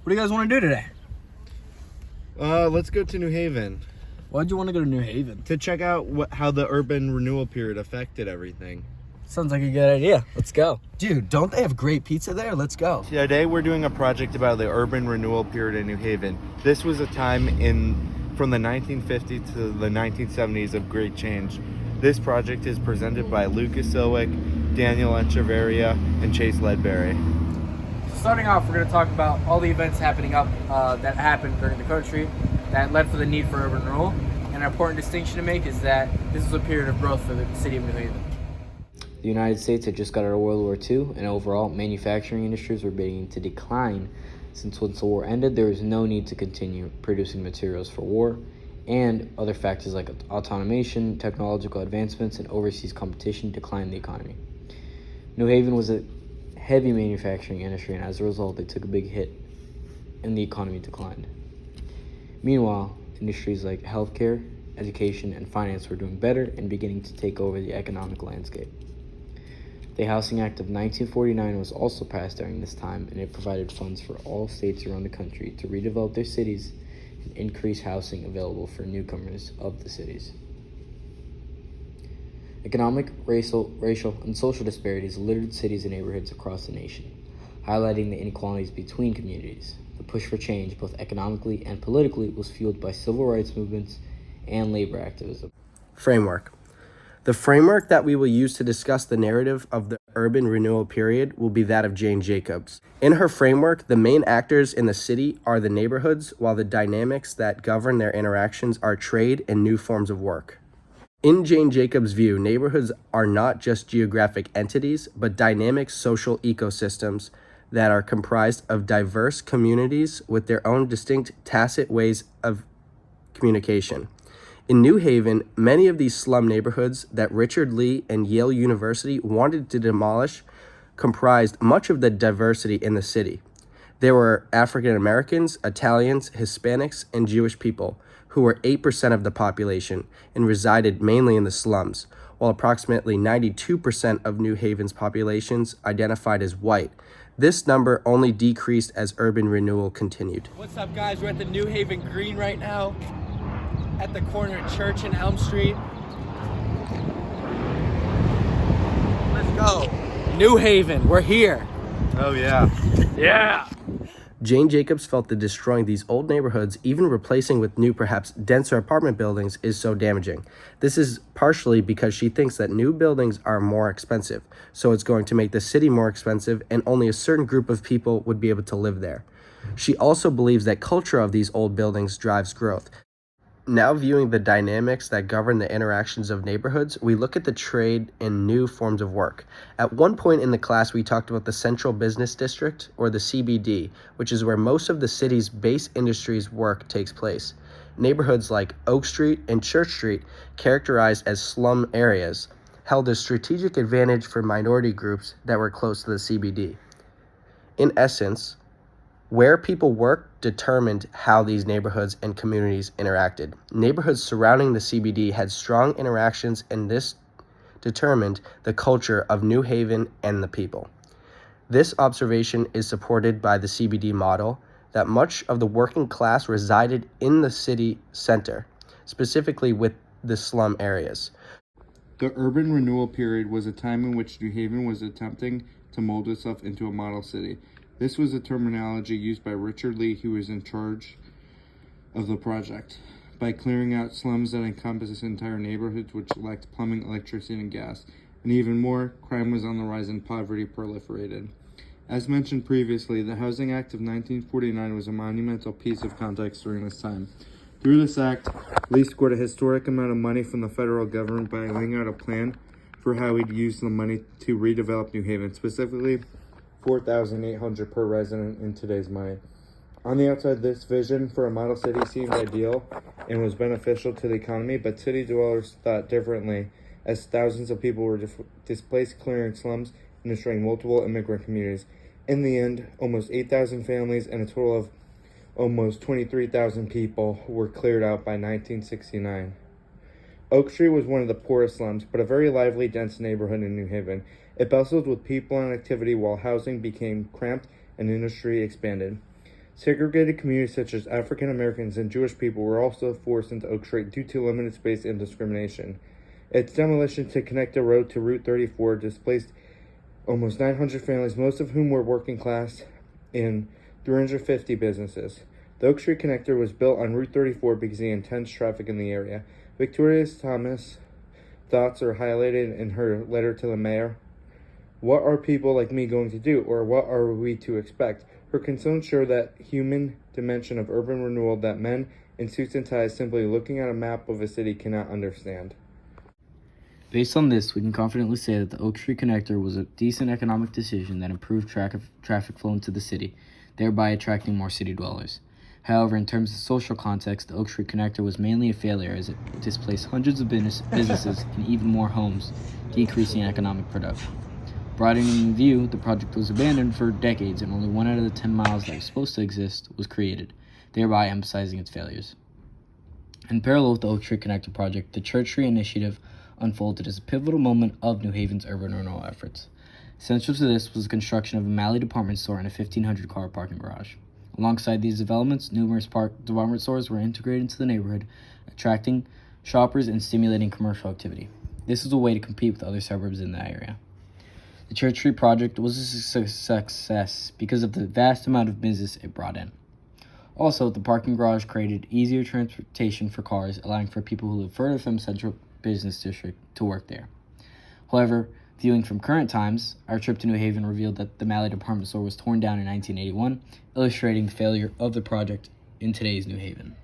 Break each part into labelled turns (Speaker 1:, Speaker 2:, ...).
Speaker 1: What do you guys want to do today?
Speaker 2: Let's go to New Haven
Speaker 1: Why'd you want to go to New Haven?
Speaker 2: to check out how the urban renewal period affected everything.
Speaker 1: Sounds like a good idea. Let's go. Dude, don't they have great pizza there? Let's go.
Speaker 2: Today we're doing a project about the urban renewal period in New Haven. This was a time from the 1950s to the 1970s of great change. This project is presented by Lucas Silwick, Daniel Echeverria, and Chase Ledbury.
Speaker 1: Starting off, we're going to talk about all the events happening that happened during the country that led for the need for urban renewal. And an important distinction to make is that this is a period of growth for the city of New Haven.
Speaker 3: The United States had just got out of World War II, and overall, manufacturing industries were beginning to decline since once the war ended, there was no need to continue producing materials for war, and other factors like automation, technological advancements, and overseas competition declined the economy. New Haven was a heavy manufacturing industry, and as a result, they took a big hit, and the economy declined. Meanwhile, industries like healthcare, education, and finance were doing better and beginning to take over the economic landscape. The Housing Act of 1949 was also passed during this time, and it provided funds for all states around the country to redevelop their cities and increase housing available for newcomers of the cities. Economic, racial, and social disparities littered cities and neighborhoods across the nation, highlighting the inequalities between communities. The push for change, both economically and politically, was fueled by civil rights movements and labor activism.
Speaker 4: Framework. The framework that we will use to discuss the narrative of the urban renewal period will be that of Jane Jacobs. In her framework, the main actors in the city are the neighborhoods, while the dynamics that govern their interactions are trade and new forms of work. In Jane Jacobs' view, neighborhoods are not just geographic entities, but dynamic social ecosystems that are comprised of diverse communities with their own distinct tacit ways of communication. In New Haven, many of these slum neighborhoods that Richard Lee and Yale University wanted to demolish comprised much of the diversity in the city. There were African Americans, Italians, Hispanics, and Jewish people, who were 8% of the population and resided mainly in the slums, while approximately 92% of New Haven's populations identified as white. This number only decreased as urban renewal continued.
Speaker 5: What's up, guys? We're at the New Haven Green right now, at the corner of Church and Elm Street. Let's go. New Haven, we're here.
Speaker 2: Oh yeah.
Speaker 5: Yeah.
Speaker 4: Jane Jacobs felt that destroying these old neighborhoods, even replacing with new, perhaps denser apartment buildings, is so damaging. This is partially because she thinks that new buildings are more expensive, so it's going to make the city more expensive, and only a certain group of people would be able to live there. She also believes that culture of these old buildings drives growth. Now viewing the dynamics that govern the interactions of neighborhoods, we look at the trade and new forms of work. At one point in the class, we talked about the Central Business District, or the CBD, which is where most of the city's base industries work takes place. Neighborhoods like Oak Street and Church Street, characterized as slum areas, held a strategic advantage for minority groups that were close to the CBD. In essence, where people worked determined how these neighborhoods and communities interacted. Neighborhoods surrounding the CBD had strong interactions, and this determined the culture of New Haven and the people. This observation is supported by the CBD model that much of the working class resided in the city center, specifically with the slum areas.
Speaker 2: The urban renewal period was a time in which New Haven was attempting to mold itself into a model city. This was a terminology used by Richard Lee, who was in charge of the project. By clearing out slums that encompassed entire neighborhoods which lacked plumbing, electricity, and gas. And even more, crime was on the rise and poverty proliferated. As mentioned previously, the Housing Act of 1949 was a monumental piece of context during this time. Through this act, Lee scored a historic amount of money from the federal government by laying out a plan for how he'd use the money to redevelop New Haven, specifically $4,800 per resident in today's money. On the outside, this vision for a model city seemed ideal and was beneficial to the economy, but city dwellers thought differently, as thousands of people were displaced, clearing slums and destroying multiple immigrant communities. In the end, almost 8,000 families and a total of almost 23,000 people were cleared out by 1969. Oak Street was one of the poorest slums, but a very lively, dense neighborhood in New Haven. It bustled with people and activity while housing became cramped and industry expanded. Segregated communities such as African Americans and Jewish people were also forced into Oak Street due to limited space and discrimination. Its demolition to connect the road to Route 34 displaced almost 900 families, most of whom were working class, and 350 businesses. The Oak Street Connector was built on Route 34 because of the intense traffic in the area. Victoria Thomas' thoughts are highlighted in her letter to the mayor. What are people like me going to do, or what are we to expect? Her concerns show that human dimension of urban renewal that men in suits and ties simply looking at a map of a city cannot understand.
Speaker 3: Based on this, we can confidently say that the Oak Street Connector was a decent economic decision that improved traffic flow into the city, thereby attracting more city dwellers. However, in terms of social context, the Oak Street Connector was mainly a failure as it displaced hundreds of businesses and even more homes, decreasing economic production. Broadening the view, the project was abandoned for decades and only 1 out of the 10 miles that was supposed to exist was created, thereby emphasizing its failures. In parallel with the Oak Street Connector project, the Church Street Initiative unfolded as a pivotal moment of New Haven's urban renewal efforts. Central to this was the construction of a Malley department store and a 1,500-car parking garage. Alongside these developments, numerous department stores were integrated into the neighborhood, attracting shoppers and stimulating commercial activity. This was a way to compete with other suburbs in the area. The Church Street project was a success because of the vast amount of business it brought in. Also, the parking garage created easier transportation for cars, allowing for people who live further from the central business district to work there. However, viewing from current times, our trip to New Haven revealed that the Malley department store was torn down in 1981, illustrating the failure of the project in today's New Haven.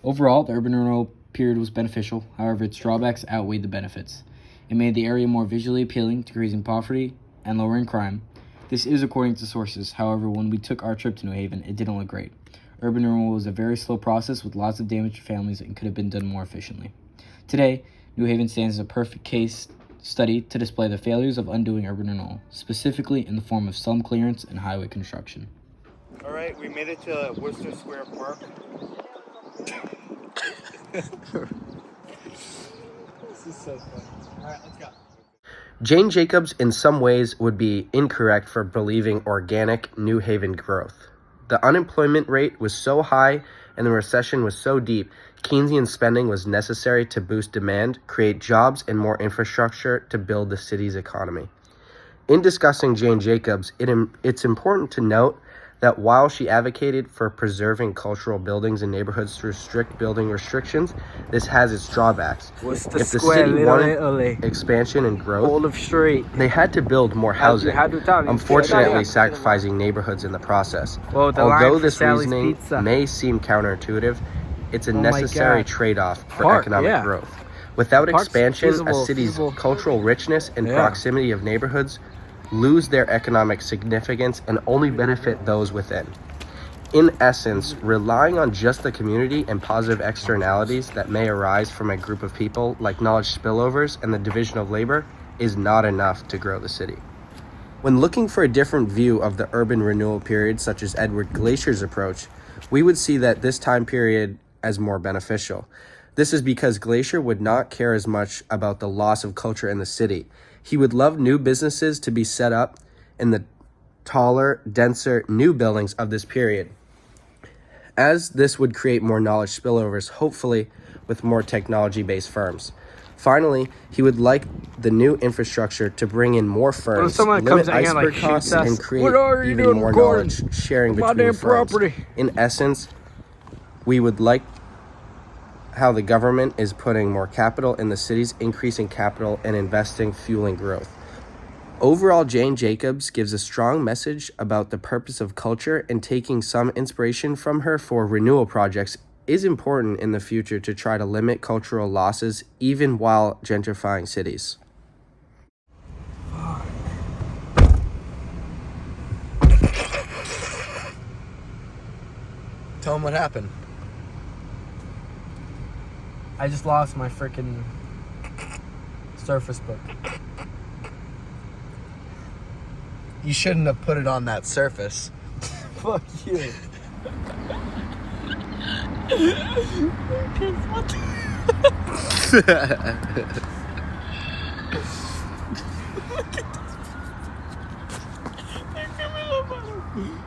Speaker 3: Overall, the urban renewal period was beneficial, however, its drawbacks outweighed the benefits. It made the area more visually appealing, decreasing poverty and lowering crime. This is according to sources. However, when we took our trip to New Haven, it didn't look great. Urban renewal was a very slow process with lots of damage to families and could have been done more efficiently. Today, New Haven stands as a perfect case study to display the failures of undoing urban renewal, specifically in the form of slum clearance and highway construction.
Speaker 2: All right, we made it to Worcester Square Park.
Speaker 5: This is so fun. All right, let's go.
Speaker 4: Jane Jacobs, in some ways, would be incorrect for believing organic New Haven growth. The unemployment rate was so high and the recession was so deep, Keynesian spending was necessary to boost demand, create jobs, and more infrastructure to build the city's economy. In discussing Jane Jacobs, it's important to note that while she advocated for preserving cultural buildings and neighborhoods through strict building restrictions, this has its drawbacks.
Speaker 1: What's the
Speaker 4: If the
Speaker 1: square,
Speaker 4: city
Speaker 1: little
Speaker 4: wanted
Speaker 1: Italy?
Speaker 4: expansion and growth,
Speaker 1: All of street.
Speaker 4: they had to build more housing, unfortunately
Speaker 1: Yeah.
Speaker 4: sacrificing neighborhoods in the process.
Speaker 1: Well, the line
Speaker 4: Although
Speaker 1: for
Speaker 4: this
Speaker 1: Sally's
Speaker 4: reasoning
Speaker 1: Pizza.
Speaker 4: may seem counterintuitive, it's a
Speaker 1: Oh my
Speaker 4: necessary
Speaker 1: God.
Speaker 4: trade-off for
Speaker 1: Park,
Speaker 4: economic
Speaker 1: yeah.
Speaker 4: growth. Without
Speaker 1: Park's
Speaker 4: expansion,
Speaker 1: feasible,
Speaker 4: a city's
Speaker 1: feasible.
Speaker 4: cultural richness and
Speaker 1: Yeah.
Speaker 4: proximity of neighborhoods lose their economic significance and only benefit those within. In essence, relying on just the community and positive externalities that may arise from a group of people, like knowledge spillovers and the division of labor, is not enough to grow the city. When looking for a different view of the urban renewal period, such as Edward Glacier's approach, we would see that this time period as more beneficial. This is because Glacier would not care as much about the loss of culture in the city. He would love new businesses to be set up in the taller, denser, new buildings of this period, as this would create more knowledge spillovers, hopefully with more technology-based firms. Finally, he would like the new infrastructure to bring in more firms,
Speaker 1: someone
Speaker 4: limit
Speaker 1: comes out here and,
Speaker 4: iceberg
Speaker 1: like,
Speaker 4: costs,
Speaker 1: shoots us?
Speaker 4: and create
Speaker 1: What are you
Speaker 4: even
Speaker 1: doing,
Speaker 4: more
Speaker 1: Gordon?
Speaker 4: knowledge sharing
Speaker 1: My
Speaker 4: between
Speaker 1: damn
Speaker 4: firms.
Speaker 1: property.
Speaker 4: In essence, we would like how the government is putting more capital in the cities, increasing capital and investing, fueling growth. Overall, Jane Jacobs gives a strong message about the purpose of culture, and taking some inspiration from her for renewal projects is important in the future to try to limit cultural losses even while gentrifying cities.
Speaker 5: Tell him what happened.
Speaker 1: I just lost my freaking Surface Book.
Speaker 5: You shouldn't have put it on that surface.
Speaker 1: Fuck you. What the